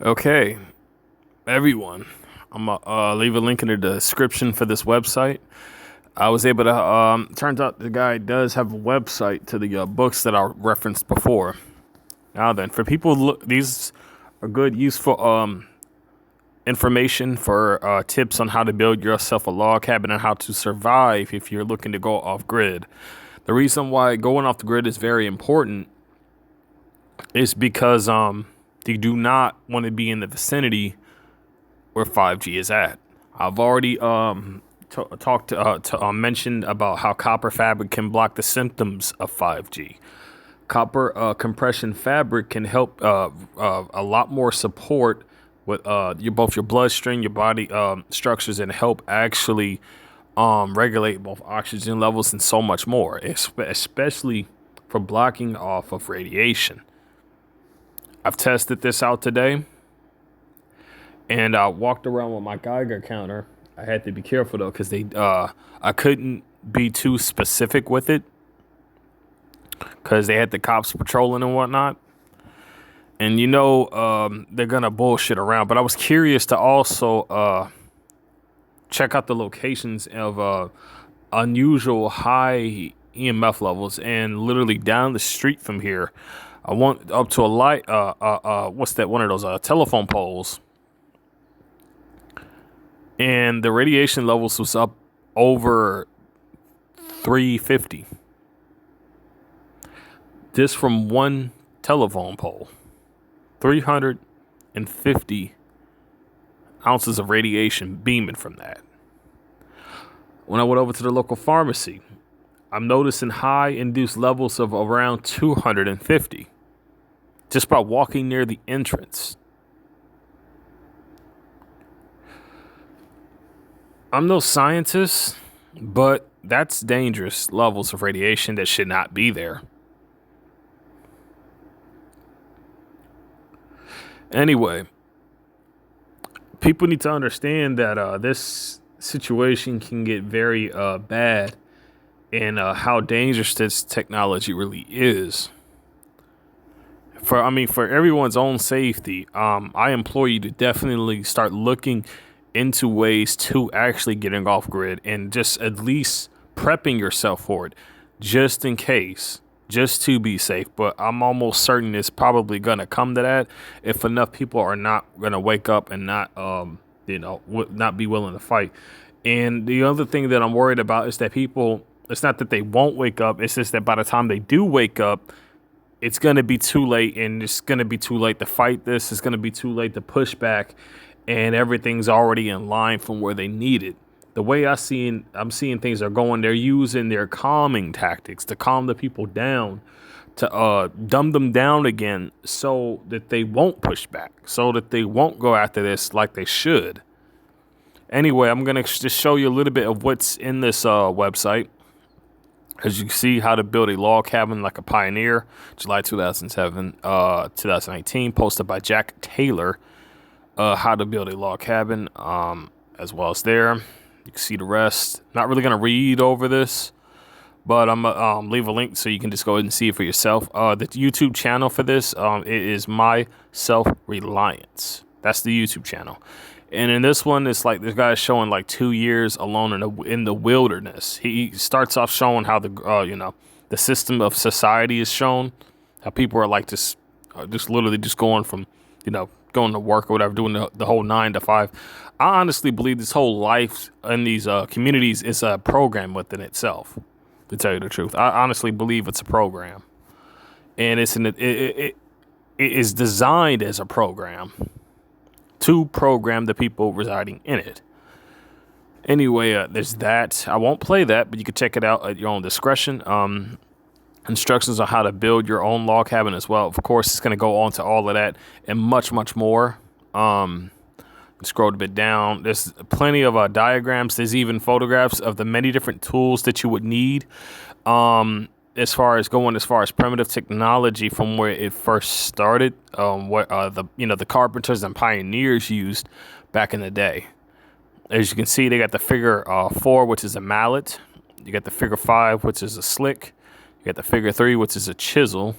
Okay, everyone. I'm gonna leave a link in the description for this website. I was able to. Turns out the guy does have a website to the books that I referenced before. Now then, for people, these are good, useful information for tips on how to build yourself a log cabin and how to survive if you're looking to go off grid. The reason why going off the grid is very important is because you do not want to be in the vicinity where 5G is at. I've already mentioned about how copper fabric can block the symptoms of 5G. Copper compression fabric can help a lot more support with both your bloodstream, your body structures, and help actually regulate both oxygen levels and so much more, especially for blocking off of radiation. I've tested this out today, and I walked around with my Geiger counter. I had to be careful though, because I couldn't be too specific with it, because they had the cops patrolling and whatnot. And they're gonna bullshit around. But I was curious to also check out the locations of unusual high EMF levels, and literally down the street from here, I went up to a light. What's that? One of those telephone poles. And the radiation levels was up over 350. Just from one telephone pole. 350 ounces of radiation beaming from that. When I went over to the local pharmacy, I'm noticing high induced levels of around 250 just by walking near the entrance. I'm no scientist, but that's dangerous levels of radiation that should not be there. Anyway, people need to understand that this situation can get very bad, and how dangerous this technology really is. For everyone's own safety, I implore you to definitely start looking into ways to actually getting off grid, and just at least prepping yourself for it, just in case, just to be safe. But I'm almost certain it's probably gonna come to that if enough people are not gonna wake up and not not be willing to fight. And the other thing that I'm worried about is that people, it's not that they won't wake up, it's just that by the time they do wake up, it's going to be too late, and it's going to be too late to fight this. It's going to be too late to push back, and everything's already in line from where they need it. The way I'm seeing things are going, they're using their calming tactics to calm the people down, to dumb them down again, so that they won't push back, so that they won't go after this like they should. Anyway, I'm going to just show you a little bit of what's in this website. As you can see, how to build a log cabin like a pioneer, July 2018, posted by Jack Taylor. How to build a log cabin, as well as there. You can see the rest. Not really going to read over this, but I'm going to leave a link so you can just go ahead and see it for yourself. The YouTube channel for this, it is My Self-Reliance. That's the YouTube channel. And in this one, it's like this guy's showing like 2 years alone in the wilderness. He starts off showing how the system of society is shown, how people are like just literally just going from going to work or whatever, doing the whole 9 to 5. I honestly believe this whole life in these communities is a program within itself. To tell you the truth, I honestly believe it's a program, and it is designed as a program to program the people residing in it. Anyway, there's that. I won't play that, but you can check it out at your own discretion. Instructions on how to build your own log cabin as well. Of course, it's going to go on to all of that and much, much more. Scroll a bit down. There's plenty of diagrams. There's even photographs of the many different tools that you would need. As far as primitive technology from where it first started, what the carpenters and pioneers used back in the day. As you can see, they got the figure 4, which is a mallet. You got the figure 5, which is a slick. You got the figure 3, which is a chisel.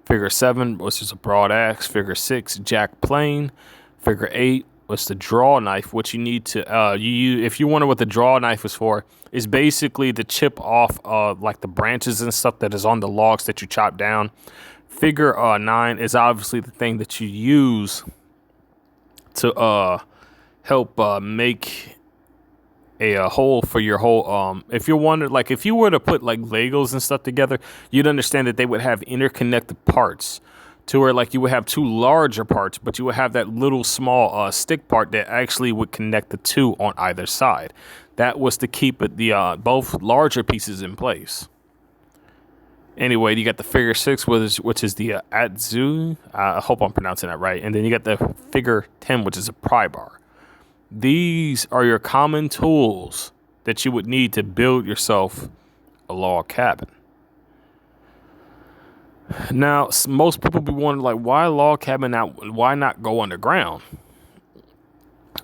Figure 7 was just a broad axe. Figure 6, jack plane. Figure 8 was the draw knife, which you need to if you wonder what the draw knife is for, is basically to chip off like the branches and stuff that is on the logs that you chop down. Figure 9 is obviously the thing that you use to help make a hole for your hole. If you're wondering, like if you were to put like Legos and stuff together, you'd understand that they would have interconnected parts to where like you would have two larger parts, but you would have that little small stick part that actually would connect the two on either side. That was to keep it the both larger pieces in place. Anyway, you got the figure 6, which is the Atzu. I hope I'm pronouncing that right. And then you got the figure 10, which is a pry bar. These are your common tools that you would need to build yourself a log cabin. Now, most people be wondering, like, why log cabin out? Why not go underground?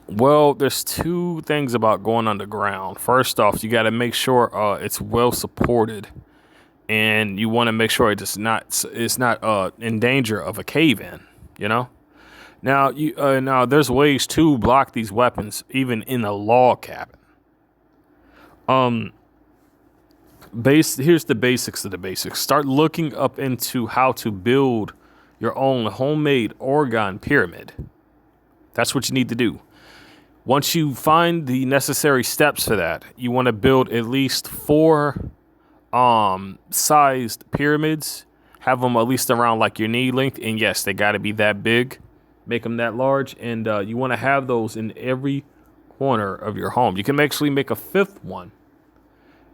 Well, there's two things about going underground. First off, you got to make sure it's well supported, and you want to make sure it's not in danger of a cave-in. You know. Now, now there's ways to block these weapons, even in a log cabin. Here's the basics of the basics. Start looking up into how to build your own homemade Orgone pyramid. That's what you need to do. Once you find the necessary steps for that, you want to build at least 4 sized pyramids. Have them at least around like your knee length, and yes, they got to be that big. Make them that large, and you want to have those in every corner of your home. You can actually make a 5th one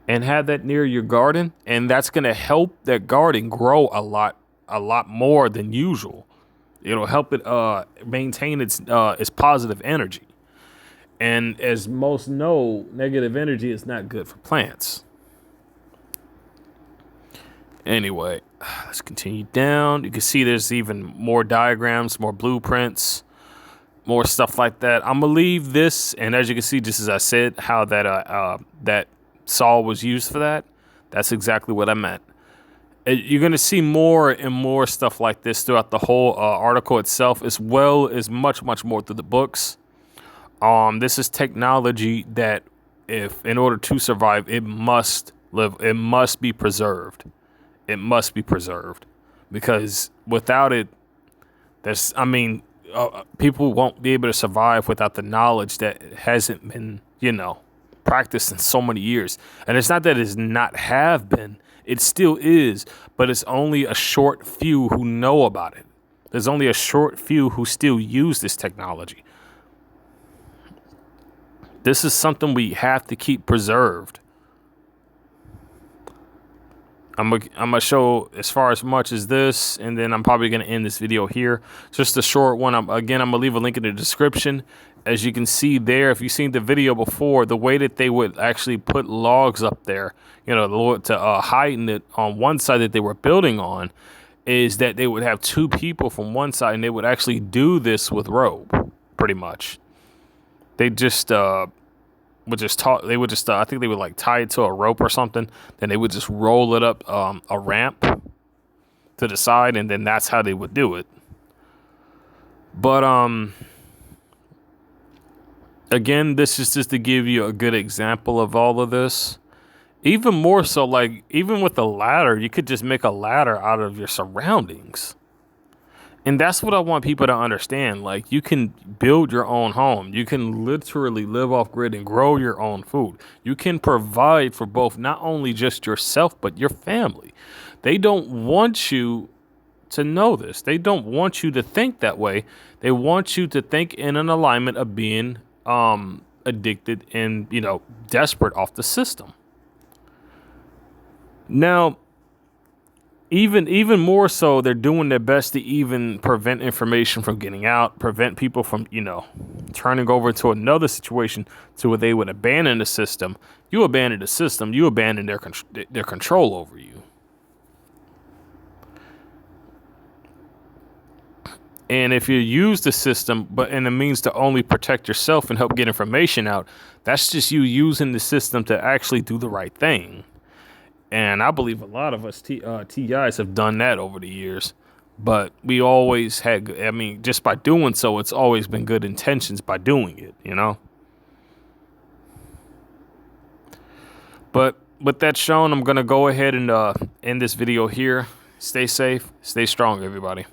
and have that near your garden, and that's going to help that garden grow a lot more than usual. It'll help it maintain its positive energy. And as most know, negative energy is not good for plants. Anyway, let's continue down. You can see there's even more diagrams, more blueprints, more stuff like that. I'm gonna leave this, and as you can see, just as I said, how that saw was used for that. That's exactly what I meant. You're gonna see more and more stuff like this throughout the whole article itself, as well as much more through the books. This is technology that, if in order to survive, it must be preserved. It must be preserved, because without it, people won't be able to survive without the knowledge that hasn't been, practiced in so many years. And it's not that it's not have been, it still is, but it's only a short few who know about it. There's only a short few who still use this technology. This is something we have to keep preserved. I'm gonna show as far as much as this, and then I'm probably gonna end this video here. Just a short one. I'm gonna leave a link in the description. As you can see there, if you've seen the video before, the way that they would actually put logs up there, to heighten it on one side that they were building on, is that they would have 2 people from one side, and they would actually do this with rope, pretty much. They just I think they would like tie it to a rope or something. Then they would just roll it up a ramp to the side, and then that's how they would do it. But again, this is just to give you a good example of all of this. Even more so, like even with a ladder, you could just make a ladder out of your surroundings. And that's what I want people to understand. Like, you can build your own home. You can literally live off grid and grow your own food. You can provide for both, not only just yourself, but your family. They don't want you to know this. They don't want you to think that way. They want you to think in an alignment of being addicted and, desperate off the system. Now, even more so, they're doing their best to even prevent information from getting out, prevent people from, turning over to another situation to where they would abandon the system. You abandon the system, you abandon their control over you. And if you use the system, but in a means to only protect yourself and help get information out, that's just you using the system to actually do the right thing. And I believe a lot of us TIs have done that over the years. But we always had, I mean, just by doing so, it's always been good intentions by doing it, you know? But with that shown, I'm going to go ahead and end this video here. Stay safe, stay strong, everybody.